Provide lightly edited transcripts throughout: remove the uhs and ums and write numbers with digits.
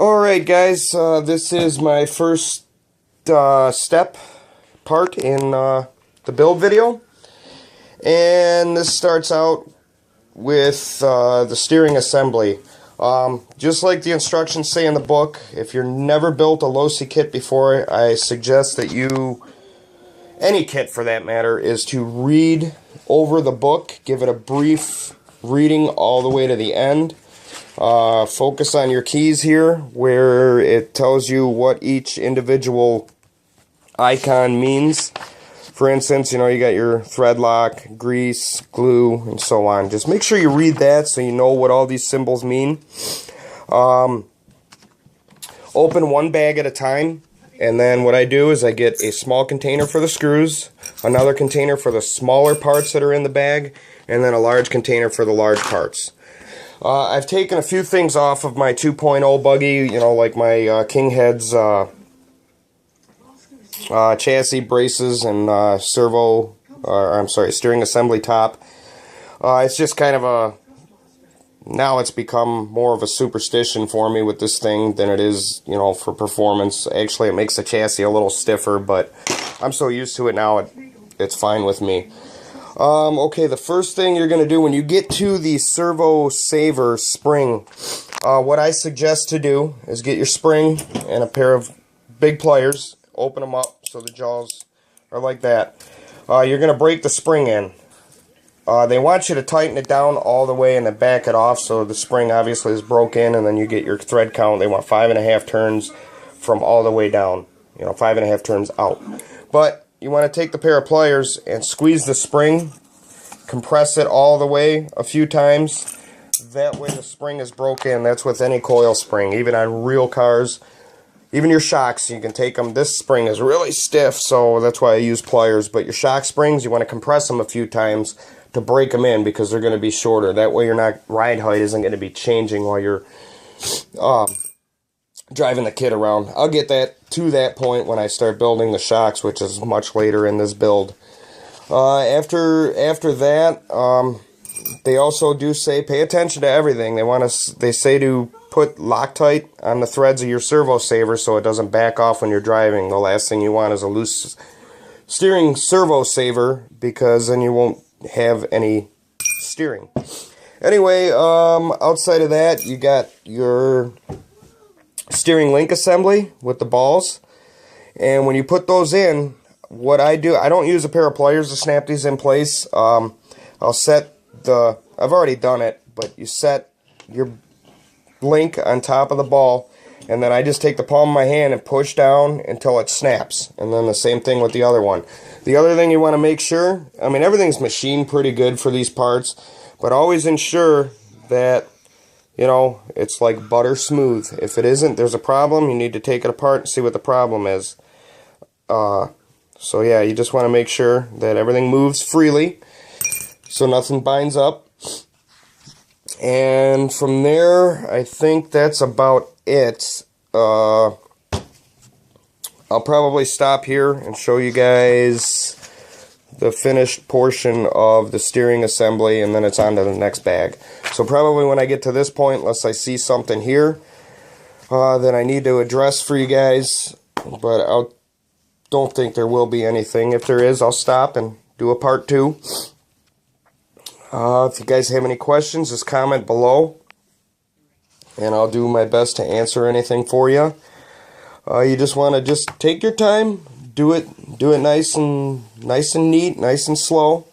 Alright guys, this is my first step part in the build video, and this starts out with the steering assembly. Just like the instructions say in the book, if you've never built a Losi kit before, I suggest that you, any kit for that matter, is to read over the book, give it a brief reading all the way to the end. Focus on your keys here where it tells you what each individual icon means. For instance, you got your thread lock, grease, glue, and so on. Just make sure you read that so you know what all these symbols mean. Open one bag at a time, and then what I do is I get a small container for the screws, another container for the smaller parts that are in the bag, and then a large container for the large parts. I've taken a few things off of my 2.0 buggy, like my King Heads chassis braces and steering assembly top. It's just kind of now it's become more of a superstition for me with this thing than it is, for performance. Actually, it makes the chassis a little stiffer, but I'm so used to it now, it's fine with me. Okay, the first thing you're going to do when you get to the servo saver spring, what I suggest to do is get your spring and a pair of big pliers, open them up so the jaws are like that. You're going to break the spring in. They want you to tighten it down all the way and then back it off so the spring obviously is broken, and then you get your thread count. They want 5.5 turns from all the way down, 5.5 turns out. But you want to take the pair of pliers and squeeze the spring, compress it all the way a few times. That way the spring is broken. That's with any coil spring, even on real cars. Even your shocks, you can take them. This spring is really stiff, so that's why I use pliers. But your shock springs, you want to compress them a few times to break them in because they're going to be shorter. That way your ride height isn't going to be changing while you're driving the kit around. I'll get to that point when I start building the shocks, which is much later in this build. After that, they also do say pay attention to everything. They say to put Loctite on the threads of your servo saver so it doesn't back off when you're driving. The last thing you want is a loose steering servo saver, because then you won't have any steering. Anyway, outside of that, you got your steering link assembly with the balls, and when you put those in, what I do, I don't use a pair of pliers to snap these in place. I've already done it, but you set your link on top of the ball, and then I just take the palm of my hand and push down until it snaps, and then the same thing with the other one. The other thing you want to make sure, everything's machined pretty good for these parts, but always ensure that it's like butter smooth. If it isn't, there's a problem. You need to take it apart and see what the problem is. So yeah, you just want to make sure that everything moves freely so nothing binds up. And from there, I think that's about it. I'll probably stop here and show you guys the finished portion of the steering assembly, and then it's on to the next bag. So probably when I get to this point, unless I see something here that I need to address for you guys, but I don't think there will be anything. If there is, I'll stop and do a part 2. If you guys have any questions, just comment below, and I'll do my best to answer anything for you. You just want to take your time, do it nice and neat, nice and slow,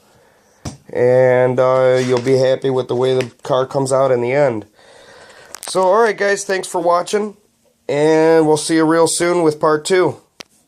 and you'll be happy with the way the car comes out in the end. So alright guys, thanks for watching, and we'll see you real soon with part 2.